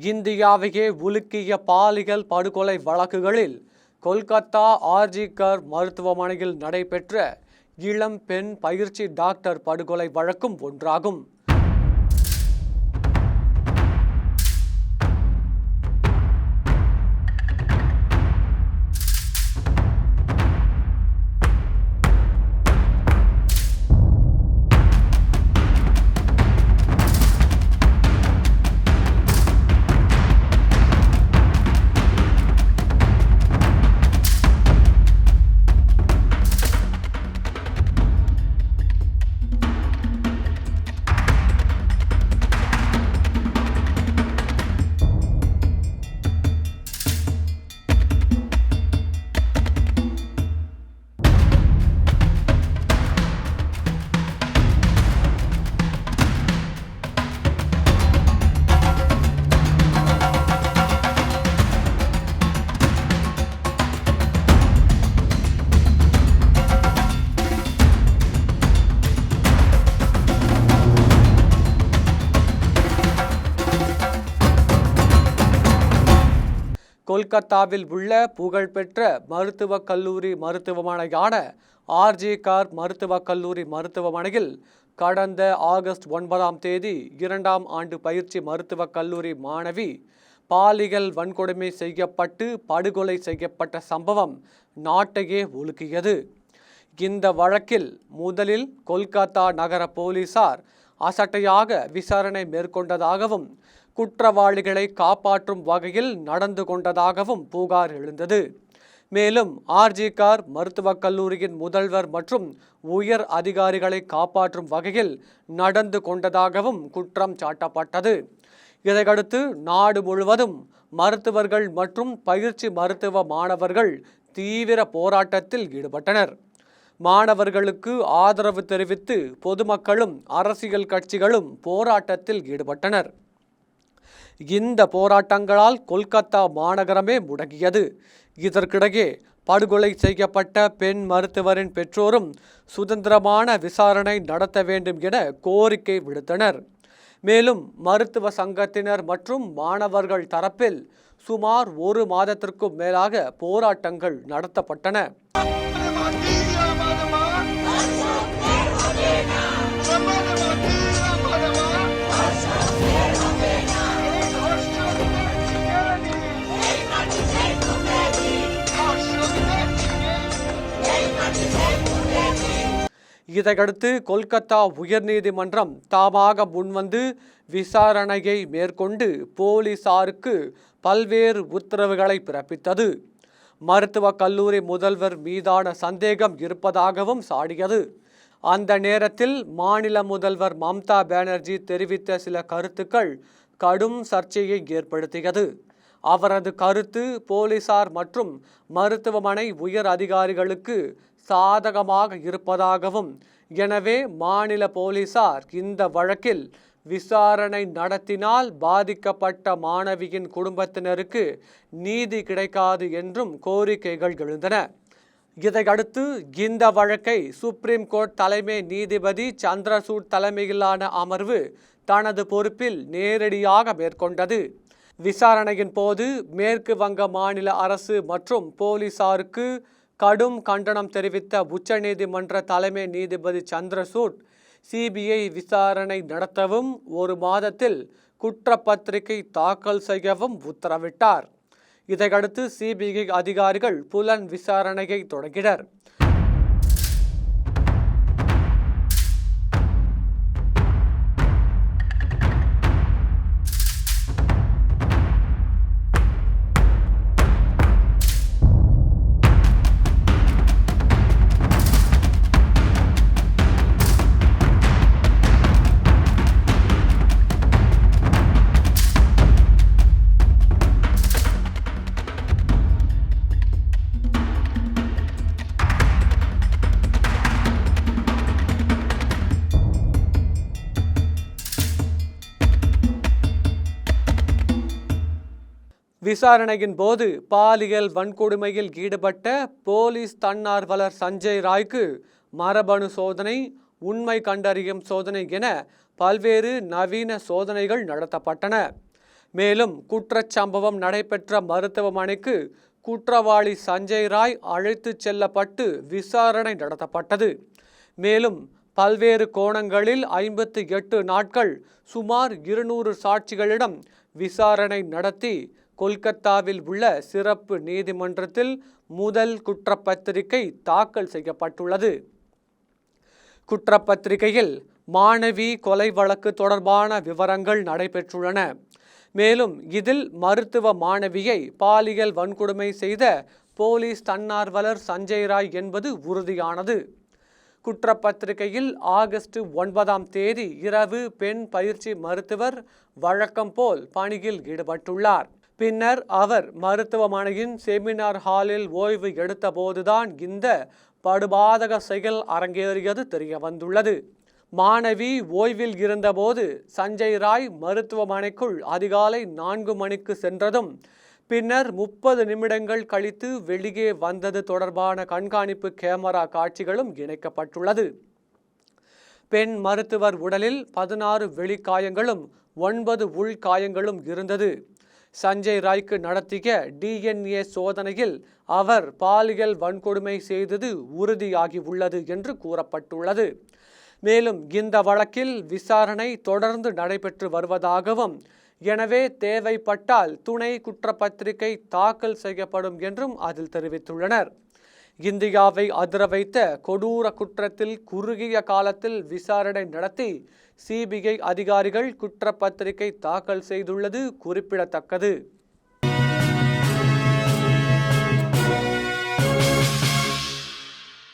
இந்தியாவையே உலுக்கிய பாலியல் படுகொலை வழக்குகளில் கொல்கத்தா ஆர்ஜிகர் மருத்துவமனையில் நடைபெற்ற இளம் பெண் பயிற்சி டாக்டர் படுகொலை வழக்கும் ஒன்றாகும். கொல்கத்தாவில் உள்ள புகழ்பெற்ற மருத்துவக் கல்லூரி மருத்துவமனையான ஆர்ஜிகர் மருத்துவக் கல்லூரி மருத்துவமனையில் கடந்த ஆகஸ்ட் 9ஆம் தேதி 2ஆம் ஆண்டு பயிற்சி மருத்துவக் கல்லூரி மாணவி பாலியல் வன்கொடுமை செய்யப்பட்டு படுகொலை செய்யப்பட்ட சம்பவம் நாட்டையே உலுக்கியது. இந்த வழக்கில் முதலில் கொல்கத்தா நகர போலீசார் அசட்டையாக விசாரணை மேற்கொண்டதாகவும் குற்றவாளிகளை காப்பாற்றும் வகையில் நடந்து கொண்டதாகவும் புகார் எழுந்தது. மேலும் ஆர்ஜிகர் மருத்துவக் கல்லூரியின் முதல்வர் மற்றும் உயர் அதிகாரிகளை காப்பாற்றும் வகையில் நடந்து கொண்டதாகவும் குற்றம் சாட்டப்பட்டது. இதையடுத்து நாடு முழுவதும் மருத்துவர்கள் மற்றும் பயிற்சி மருத்துவ மாணவர்கள் தீவிர போராட்டத்தில் ஈடுபட்டனர். மாணவர்களுக்கு ஆதரவு தெரிவித்து பொதுமக்களும் அரசியல் கட்சிகளும் போராட்டத்தில் ஈடுபட்டனர். இந்த போராட்டங்களால் கொல்கத்தா மாநகரமே முடங்கியது. இதற்கிடையே படுகொலை செய்யப்பட்ட பெண் மருத்துவரின் பெற்றோரும் சுதந்திரமான விசாரணை நடத்த வேண்டும் என கோரிக்கை விடுத்தனர். மேலும் மருத்துவ சங்கத்தினர் மற்றும் மாணவர்கள் தரப்பில் சுமார் 1 மாதத்திற்கும் மேலாக போராட்டங்கள் நடத்தப்பட்டன. இதையடுத்து கொல்கத்தா உயர்நீதிமன்றம் தாமாக முன்வந்து விசாரணையை மேற்கொண்டு போலீசாருக்கு பல்வேறு உத்தரவுகளை பிறப்பித்தது. மருத்துவக் கல்லூரி முதல்வர் மீதான சந்தேகம் இருப்பதாகவும் சாடியது. அந்த நேரத்தில் மாநில முதல்வர் மம்தா பானர்ஜி தெரிவித்த சில கருத்துக்கள் கடும் சர்ச்சையை ஏற்படுத்தியது. அவரது கருத்து போலீசார் மற்றும் மருத்துவமனை உயர் அதிகாரிகளுக்கு சாதகமாக இருப்பதாகவும், எனவே மாநில போலீசார் இந்த வழக்கில் விசாரணை நடத்தினால் பாதிக்கப்பட்ட மாணவியின் குடும்பத்தினருக்கு நீதி கிடைக்காது என்றும் கோரிக்கைகள் எழுந்தன. இதையடுத்து இந்த வழக்கை சுப்ரீம் கோர்ட் தலைமை நீதிபதி சந்திரசூட் தலைமையிலான அமர்வு தனது பொறுப்பில் நேரடியாக மேற்கொண்டது. விசாரணையின் போது மேற்கு வங்க மாநில அரசு மற்றும் போலீசாருக்கு கடும் கண்டனம் தெரிவித்த உச்சநீதிமன்ற தலைமை நீதிபதி சந்திரசூட் சிபிஐ விசாரணை நடத்தவும் 1 மாதத்தில் குற்றப்பத்திரிகை தாக்கல் செய்யவும் உத்தரவிட்டார். இதையடுத்து சிபிஐ அதிகாரிகள் புலன் விசாரணையை தொடங்கினர். விசாரணையின் போது பாலியல் வன்கொடுமையில் ஈடுபட்ட போலீஸ் தன்னார்வலர் சஞ்சய் ராய்க்கு மரபணு சோதனை, உண்மை கண்டறியும் சோதனை என பல்வேறு நவீன சோதனைகள் நடத்தப்பட்டன. மேலும் குற்றச்சம்பவம் நடைபெற்ற மருத்துவமனைக்கு குற்றவாளி சஞ்சய் ராய் அழைத்துச் செல்லப்பட்டு விசாரணை நடத்தப்பட்டது. மேலும் பல்வேறு கோணங்களில் 58 நாட்கள் சுமார் 200 சாட்சிகளிடம் விசாரணை நடத்தி கொல்கத்தாவில் உள்ள சிறப்பு நீதிமன்றத்தில் முதல் குற்றப்பத்திரிகை தாக்கல் செய்யப்பட்டுள்ளது. குற்றப்பத்திரிகையில் மாணவி கொலை வழக்கு தொடர்பான விவரங்கள் நடைபெற்றுள்ளன. மேலும் இதில் மருத்துவ மாணவியை பாலியல் வன்கொடுமை செய்த போலீஸ் தன்னார்வலர் சஞ்சய் ராய் என்பது உறுதியானது. குற்றப்பத்திரிகையில் ஆகஸ்ட் 9 இரவு பெண் பயிற்சி மருத்துவர் வழக்கம் போல் பணியில் ஈடுபட்டுள்ளார். பின்னர் அவர் மருத்துவமனையின் செமினார் ஹாலில் ஓய்வு எடுத்தபோதுதான் இந்த படுபாதக செயல் அரங்கேறியது தெரிய வந்துள்ளது. மாணவி ஓய்வில் இருந்தபோது சஞ்சய் ராய் மருத்துவமனைக்குள் அதிகாலை 4 மணிக்கு சென்றதும் பின்னர் 30 நிமிடங்கள் கழித்து வெளியே வந்தது தொடர்பான கண்காணிப்பு கேமரா காட்சிகளும் இணைக்கப்பட்டுள்ளது. பெண் மருத்துவர் உடலில் 16 வெளிக்காயங்களும் 9 உள்காயங்களும் இருந்தது. சஞ்சய் ராய்க்கு நடத்திய DNA சோதனையில் அவர் பாலியல் வன்கொடுமை செய்தது உறுதியாகி உள்ளது என்று கூறப்பட்டுள்ளது. மேலும் இந்த வழக்கில் விசாரணை தொடர்ந்து நடைபெற்று வருவதாகவும், எனவே தேவைப்பட்டால் துணை குற்றப்பத்திரிகை தாக்கல் செய்யப்படும் என்றும் அதில் தெரிவித்துள்ளனர். இந்தியாவை அதிர வைத்த கொடூர குற்றத்தில் குறுகிய காலத்தில் விசாரணை நடத்தி CBI அதிகாரிகள் குற்றப்பத்திரிகை தாக்கல் செய்துள்ளது குறிப்பிடத்தக்கது.